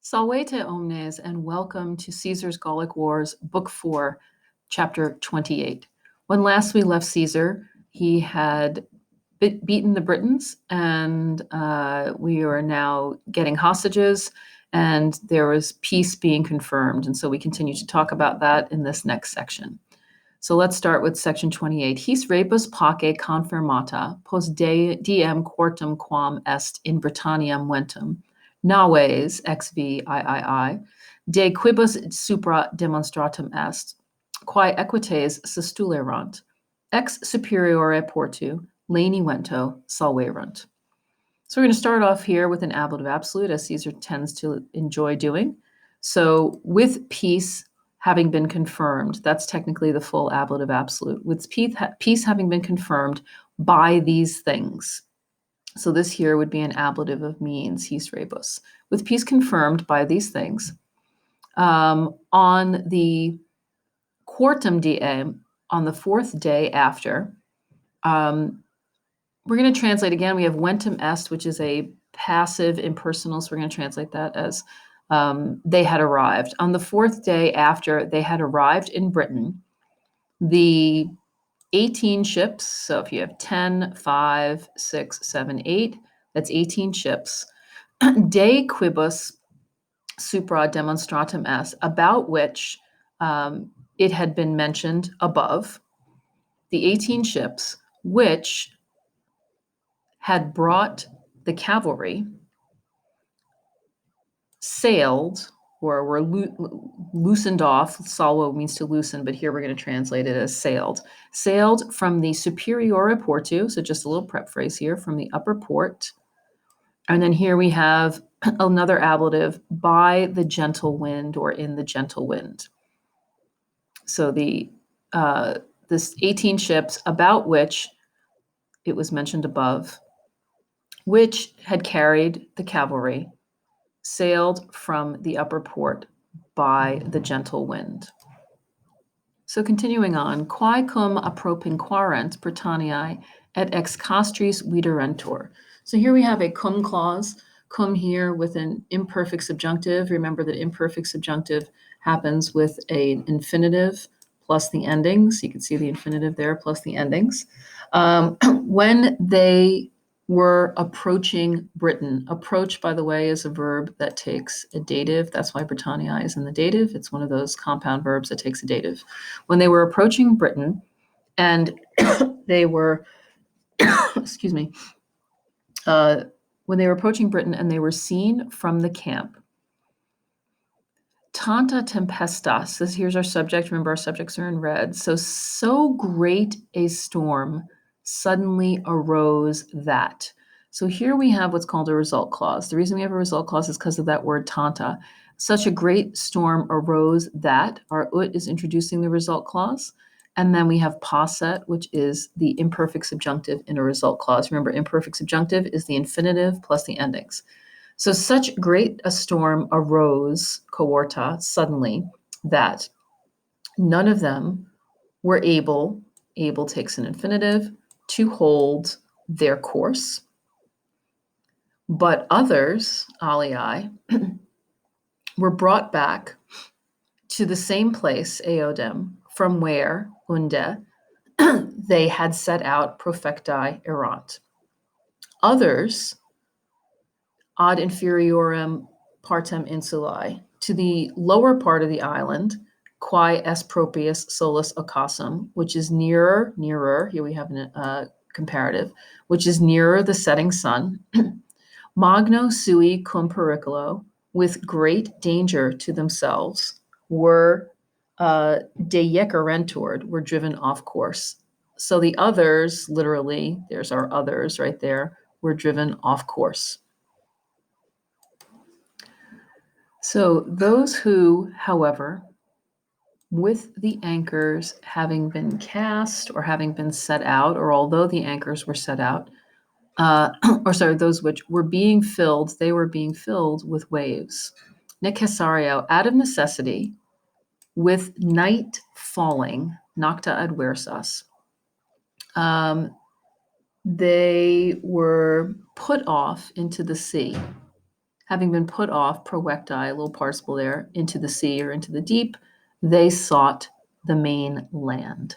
Salvete omnes, and welcome to Caesar's Gallic Wars, Book 4, Chapter 28. When last we left Caesar, he had beaten the Britons, and we are now getting hostages, and there was peace being confirmed. And so we continue to talk about that in this next section. So let's start with section 28. His rebus pace confirmata, post diem quartum quam est in Britanniam ventum, naves XVII, de quibus supra demonstratum est, quae equites sustulerant, ex superiore portu, leni vento salverunt. So we're going to start off here with an ablative absolute, as Caesar tends to enjoy doing. So with peace having been confirmed, that's technically the full ablative absolute. With peace having been confirmed by these things. So this here would be an ablative of means, his rebus. With peace confirmed by these things, on the quartum diem, on the fourth day after, we're going to translate again. We have ventum est, which is a passive impersonal, so we're going to translate that as they had arrived. On the fourth day after they had arrived in Britain, the 18 ships, so if you have 10, 5, 6, 7, 8, that's 18 ships, de quibus supra demonstratum est, about which it had been mentioned above, the 18 ships, which had brought the cavalry, sailed, or were loosened off. Salvo means to loosen, but here we're going to translate it as sailed. Sailed from the superiore portu, so just a little prep phrase here, from the upper port. And then here we have another ablative, by the gentle wind, or in the gentle wind. So this 18 ships, about which it was mentioned above, which had carried the cavalry, sailed from the upper port by the gentle wind. So continuing on, quae cum appropinquarent Britanniae et ex castris viderentur. So here we have a cum clause, cum here with an imperfect subjunctive. Remember that imperfect subjunctive happens with an infinitive plus the endings. You can see the infinitive there plus the endings. When they were approaching Britain. Approach, by the way, is a verb that takes a dative. That's why Britannia is in the dative. It's one of those compound verbs that takes a dative. When they were approaching Britain, and they were, excuse me, when they were approaching Britain and they were seen from the camp, tanta tempestas, this here's our subject. Remember, our subjects are in red. So great a storm suddenly arose that. So here we have what's called a result clause. The reason we have a result clause is because of that word tanta. Such a great storm arose that, our ut is introducing the result clause. And then we have posset, which is the imperfect subjunctive in a result clause. Remember, imperfect subjunctive is the infinitive plus the endings. So such great a storm arose, cohorta, suddenly, that none of them were able takes an infinitive, to hold their course. But others, alii, were brought back to the same place, eodem, from where, unde, they had set out profecti erant. Others, ad inferiorem partem insulae, to the lower part of the island, quae est proprius solus occasum, which is nearer, here we have a comparative, which is nearer the setting sun, magno sui cum periculo, with great danger to themselves, were dejecarentur, were driven off course. So the others, literally, there's our others right there, were driven off course. So those who, however, with the anchors having been cast or having been set out, or although the anchors were set out, those which were being filled, they were being filled with waves. Necessario, out of necessity, with night falling, nocta adversas, they were put off into the sea. having been put off, proecti, a little participle there, into the sea or into the deep, they sought the main land.